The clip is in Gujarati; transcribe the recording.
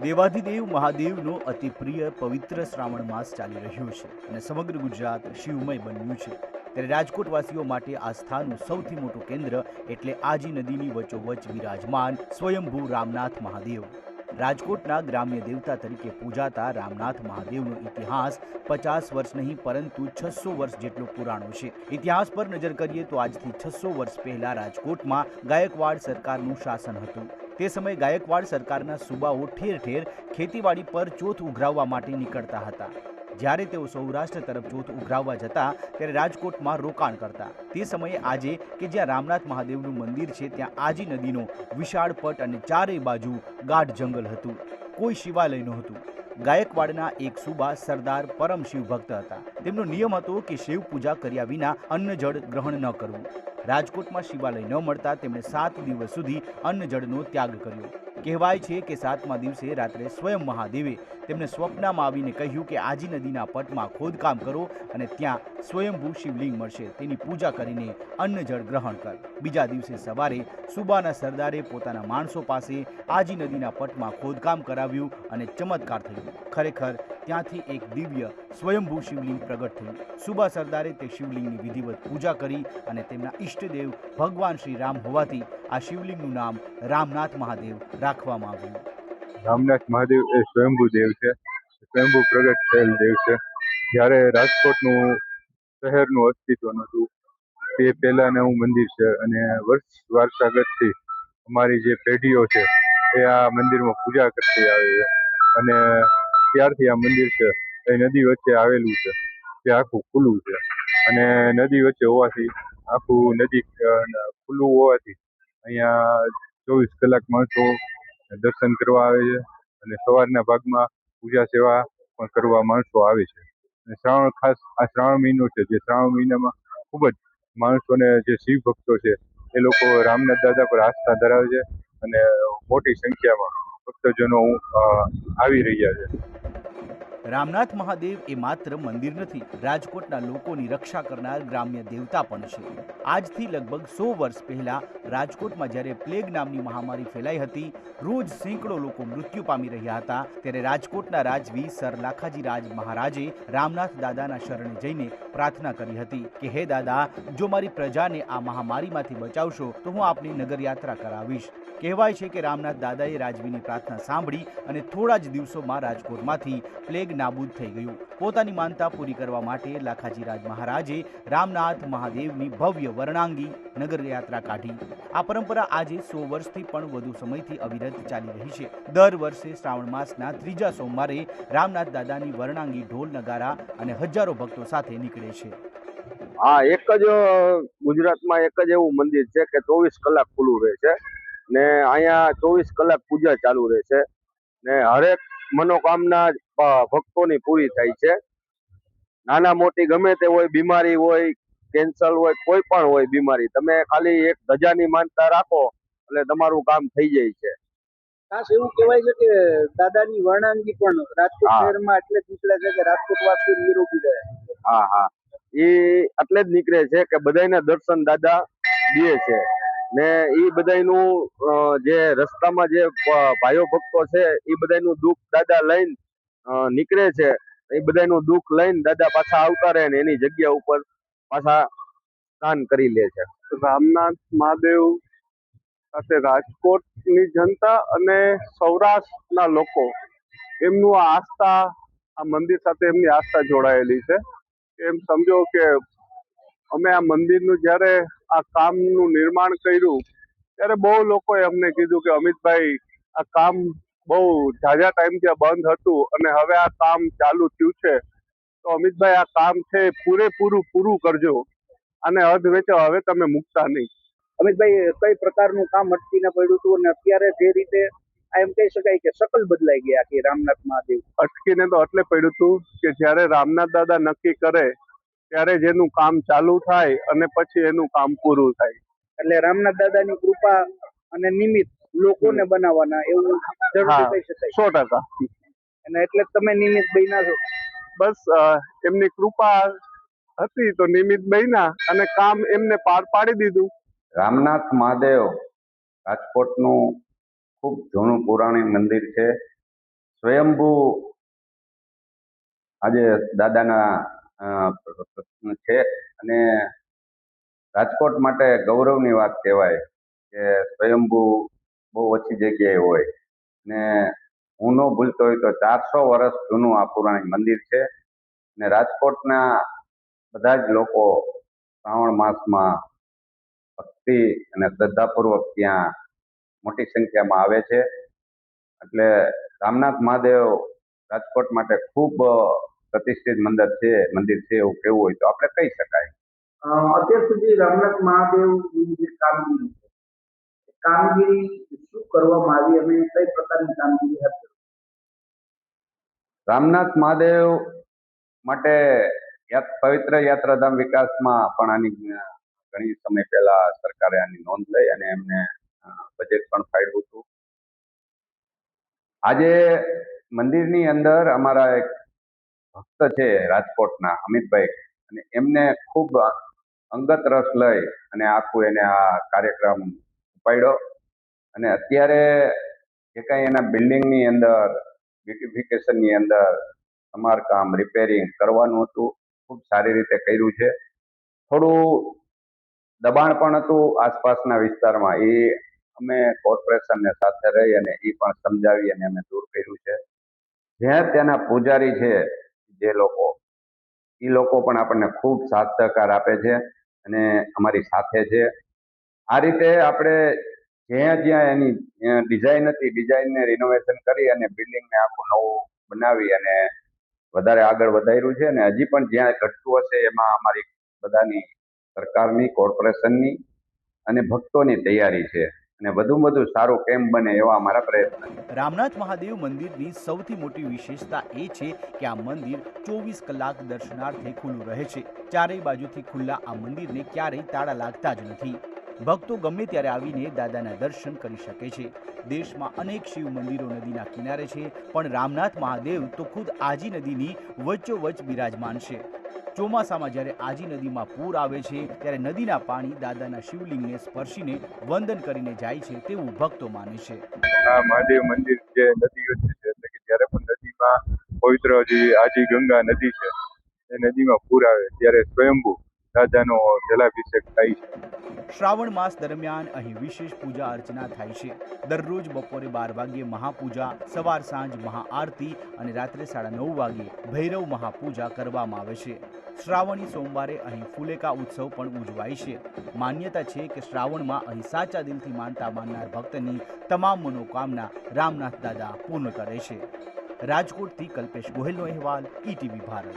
દેવાધિદેવ મહાદેવનો અતિ પ્રિય પવિત્ર શ્રાવણ માસ ચાલી રહ્યો છે અને સમગ્ર ગુજરાત શિવમય બન્યું છે। ત્યારે રાજકોટવાસીઓ માટે આસ્થાનું સૌથી મોટું કેન્દ્ર એટલે આજી નદીની વચ્ચોવચ્ચ વિરાજમાન સ્વયંભૂ રામનાથ મહાદેવ। રાજકોટના ગ્રામ્ય દેવતા તરીકે પૂજાતા રામનાથ મહાદેવનો ઇતિહાસ 50 વર્ષ નહીં પરંતુ 600 વર્ષ જેટલો પુરાણો છે। ઇતિહાસ પર નજર કરીએ તો આજથી 600 વર્ષ પહેલા રાજકોટમાં ગાયકવાડ સરકારનું શાસન હતું। તે સમયે ગાયકવાડ સરકારના સૂબાઓ ઠેર ઠેર ખેતીવાડી પર ચોથ ઉઘરાવવા માટે નીકળતા હતા। જ્યારે તેઓ સૌરાષ્ટ્ર તરફ ચોથ ઉઘરાવવા જતા ત્યારે રાજકોટમાં રોકાણ કરતા। તે સમયે આજે કે જ્યાં રામનાથ મહાદેવનું મંદિર છે ત્યાં આજી નદીનો વિશાળ પટ અને ચારેય બાજુ ગાઢ જંગલ હતું। કોઈ શિવાલય નહોતું। ગાયકવાડના એક સૂબા સરદાર પરમ શિવ ભક્ત હતા। તેમનો નિયમ હતો કે શિવ પૂજા કર્યા વિના અન્ન જળ ગ્રહણ ન કરવું। રાજકોટમાં શિવાલય ન મળતા તેમણે 7 દિવસ સુધી અન્ન જળનો ત્યાગ કર્યો। કહેવાય છે કે 7મા દિવસે રાત્રે સ્વયં મહાદેવે તેમને સ્વપ્નમાં આવીને કહ્યું કે આજી નદીના પટમાં ખોદકામ કરો અને ત્યાં સ્વયંભૂ શિવલિંગ મળશે, તેની પૂજા કરીને અન્ન જળ ગ્રહણ કર। બીજા દિવસે સવારે સૂબાના સરદારે પોતાના માણસો પાસે આજી નદીના પટમાં ખોદકામ કરાવ્યું અને ચમત્કાર થયો। ખરેખર ત્યાંથી એક દિવ્ય સ્વયંભૂ શિવલિંગ પ્રગટ થયું। સૂબા સરદારે તે શિવલિંગની વિધિવત પૂજા કરી અને તેમના ઈષ્ટદેવ ભગવાન શ્રી રામ હોવાથી આ શિવલિંગનું નામ રામનાથ મહાદેવ રાખવામાં આવ્યું। રામનાથ મહાદેવ એ સ્વયંભૂ દેવ છે, સ્વયંભૂ પ્રગટ થયેલ દેવ છે। જ્યારે રાજકોટનું શહેરનું અસ્તિત્વ નહોતું તે પહેલાનું મંદિર છે અને વર્ષ વારસાગતથી અમારી જે પેઢીઓ છે એ આ મંદિરમાં પૂજા કરતી આવે છે અને ત્યારથી આ મંદિર છે એ નદી વચ્ચે આવેલું છે, જે આખું ખુલ્લું છે અને નદી વચ્ચે હોવાથી આખું નદી ખુલ્લું હોવાથી અહીંયા 24 કલાક માણસો દર્શન કરવા આવે છે અને સવારના ભાગમાં પૂજા સેવા પણ કરવા માણસો આવે છે। અને શ્રાવણ ખાસ આ શ્રાવણ મહિનો છે, જે શ્રાવણ મહિનામાં ખૂબ જ માણસોને જે શિવ ભક્તો છે એ લોકો રામનાથ દાદા પર આસ્થા ધરાવે છે અને મોટી સંખ્યામાં ભક્તજનો આવી રહ્યા છે। રામનાથ મહાદેવ એ માત્ર મંદિર નથી, રાજકોટના લોકોની રક્ષા કરનાર ગ્રામ્ય દેવતા પણ છે। આજથી લગભગ 100 વર્ષ પહેલા રાજકોટમાં જ્યારે પ્લેગ નામની મહામારી ફેલાઈ હતી, રોજ સેંકડો લોકો મૃત્યુ પામી રહ્યા હતા, ત્યારે રાજકોટના રાજવી સર લાખાજી રાજ મહારાજે રામનાથ દાદાના શરણે જઈને પ્રાર્થના કરી હતી કે હે દાદા, જો મારી પ્રજાને આ મહામારીમાંથી બચાવશો તો હું આપની નગરયાત્રા કરાવીશ। કહેવાય છે કે રામનાથ દાદાએ રાજવીની પ્રાર્થના સાંભળી અને થોડા જ દિવસોમાં રાજકોટમાંથી પ્લેગ નાબૂદ થઈ ગયું। પોતાની માનતા પૂરી કરવા માટે લાખાજી રાજ મહારાજે રામનાથ મહાદેવની ભવ્ય વર્ણાંગી નગરયાત્રા કાઢી। આ પરંપરા આજે 100 વર્ષથી પણ વધુ સમયથી અવિરત ચાલી રહી છે। દર વર્ષે શ્રાવણ માસના 3જા સોમવારે રામનાથ દાદાની વર્ણાંગી ઢોલ નગારા અને હજારો ભક્તો સાથે નીકળે છે। હા, એક જ ગુજરાતમાં એક જ એવું મંદિર છે કે 24 કલાક ખુલ્લું રહે છે ને અહીંયા 24 કલાક પૂજા ચાલુ રહે છે ને હરેક મનોકામના ભક્તોની પૂરી થાય છે। નાના મોટી ગમે તે હોય, બીમારી હોય, કેન્સર હોય, કોઈ પણ હોય બીમારી, તમે ખાલી એક ધજાની માનતા રાખો એટલે તમારું કામ થઈ જાય છે। ખાસ એવું કહેવાય છે કે દાદાની વર્ણાંગી પણ રાજકોટ શહેરમાં એટલે જ નીકળે છે કે રાજકોટવાસી નિરોગી રહે। હા હા, એ એટલે જ નીકળે છે કે બધાને દર્શન દાદા દે છે ને એ બધાનું જે રસ્તામાં જે ભાઈઓ ભક્તો છે એ બધાનું દુઃખ દાદા લઈને નીકળે છે। એ બધાનું દુઃખ લઈને દાદા પાછા આવતા રહે ને એની જગ્યા ઉપર પાછા સ્નાન કરી લે છે। રામનાથ મહાદેવ સાથે રાજકોટની જનતા અને સૌરાષ્ટ્રના લોકો એમનું આસ્થા, આ મંદિર સાથે એમની આસ્થા જોડાયેલી છે। એમ સમજો કે અમે આ મંદિરનું જ્યારે આ કામનું નિર્માણ કર્યું ત્યારે બહુ લોકોએ અમને કીધું કે અમિતભાઈ, આ કામ બહુ ઝાઝા ટાઈમથી આ બંધ હતું અને હવે આ કામ ચાલુ થયું છે તો અમિતભાઈ આ કામ છે પૂરું કરજો અને અધ વેચો હવે તમે મૂકતા નહીં। અમિતભાઈ, કઈ પ્રકારનું કામ અટકીને પડ્યું હતું અને અત્યારે જે રીતે એમ કહી શકાય કે શકલ બદલાઈ ગયા કે રામનાથ મહાદેવ? અટકીને તો એટલે પડ્યું હતું કે જ્યારે રામનાથ દાદા નક્કી કરે ત્યારે જ એનું કામ ચાલુ થાય અને પછી એનું કામ પૂરું થાય। એટલે રામનાથ દાદાની કૃપા અને નિમિત્ત લોકોને બનાવવાના એવું જરૂરી કહી શકાય। 100%। અને એટલે તમે નિમિત્ત બન્યા છો? બસ એમની કૃપા હતી તો નિમિત્ત બન્યા અને કામ એમને પાર પાડી દીધું। રામનાથ મહાદેવ રાજકોટનું ખૂબ જૂનું પુરાણી મંદિર છે. સ્વયંભૂ આજે દાદાના છે અને રાજકોટ માટે ગૌરવની વાત કહેવાય કે સ્વયંભૂ બહુ ઓછી જગ્યાએ હોય ને હું ન ભૂલતો હોય તો 400 વર્ષ જૂનું આ પુરાણી મંદિર છે. ને રાજકોટના બધા જ લોકો શ્રાવણ માસમાં ભક્તિ અને શ્રદ્ધાપૂર્વક ત્યાં મોટી સંખ્યામાં આવે છે. એટલે રામનાથ મહાદેવ રાજકોટ માટે ખૂબ પ્રતિષ્ઠિત મંદિર છે એવું કહેવું હોય તો આપણે કહી શકાય. અત્યાર સુધી રામનાથ મહાદેવની જે કામગીરી છે, કામગીરી શું કરવામાં આવી અને કઈ પ્રકારની કામગીરી હાથ ધરવામાં? રામનાથ મહાદેવ માટે પવિત્ર યાત્રાધામ વિકાસમાં પણ આની ઘણી સમય પહેલા સરકારે આની નોંધ લઈ અને એમને બજેટ પણ ફાળવ્યું હતું. આજે મંદિરની અંદર અમારા એક ભક્ત છે રાજકોટના અમિતભાઈ, અને એમને ખૂબ અંગત રસ લઈ અને આખું એને આ કાર્યક્રમ ઉપાડ્યો. અને અત્યારે જે કાંઈ એના બિલ્ડિંગની અંદર બ્યુટિફિકેશનની અંદર સમારકામ રિપેરિંગ કરવાનું હતું, ખૂબ સારી રીતે કર્યું છે. થોડું દબાણ પણ હતું આસપાસના વિસ્તારમાં, એ અમે કોર્પોરેશનને સાથે રહી અને એ પણ સમજાવી અને અમે દૂર કર્યું છે. જ્યાં ત્યાંના પૂજારી છે જે લોકો, એ લોકો પણ આપણને ખૂબ સાથ સહકાર આપે છે અને અમારી સાથે છે. આ રીતે આપણે જ્યાં એની ડિઝાઇન હતી, ડિઝાઇનને રિનોવેશન કરી અને બિલ્ડિંગને આખું નવું બનાવી અને વધારે આગળ વધાર્યું છે. અને હજી પણ જ્યાં ઘટતું હશે એમાં અમારી બધાની, સરકારની, કોર્પોરેશનની અને ભક્તોની તૈયારી છે અને વધુમાં વધુ સારું કેમ બને એવા અમારા પ્રયત્ન છે. રામનાથ મહાદેવ મંદિરની સૌથી મોટી વિશેષતા એ છે કે આ મંદિર 24 કલાક દર્શનાર્થે ખુલ્લું રહે છે. ચારેય બાજુથી ખુલ્લા આ મંદિરને ક્યારેય તાળા લાગતા જ નથી. ભક્તો ગમે ત્યારે આવીને દાદાના દર્શન કરી શકે છે. દેશમાં અનેક શિવ મંદિરો નદીના કિનારે છે, પણ રામનાથ મહાદેવ તો ખુદ આજી નદીની વચ્ચોવચ્ચ બિરાજમાન છે. ચોમાસામાં જ્યારે આજી નદીમાં પૂર આવે છે ત્યારે નદીના પાણી દાદાના શિવલિંગને સ્પર્શીને વંદન કરીને જાય છે તેવું ભક્તો માને છે. આ મહાદેવ મંદિર જે નદીઓ છે, એટલે કે જ્યારે પણ નદીમાં પવિત્ર જે આજી ગંગા નદી છે એ નદીમાં પૂર આવે ત્યારે સ્વયંભૂ દાદાનો જલાભિષેક થાય છે. શ્રાવણ માસ દરમિયાન અહીં વિશેષ પૂજા અર્ચના થાય છે. દરરોજ બપોરે 12 વાગ્યે મહાપૂજા, સવાર સાંજ મહાઆરતી અને રાત્રે 9:30 વાગ્યે ભૈરવ મહાપૂજા કરવામાં આવે છે. શ્રાવણી સોમવારે અહીં ફુલેકા ઉત્સવ પણ ઉજવાય છે. માન્યતા છે કે શ્રાવણમાં અહીં સાચા દિલથી માનનાર ભક્તની તમામ મનોકામના રામનાથ દાદા પૂર્ણ કરે છે. રાજકોટથી કલ્પેશ ગોહિલનો અહેવાલ, ETV ભારત.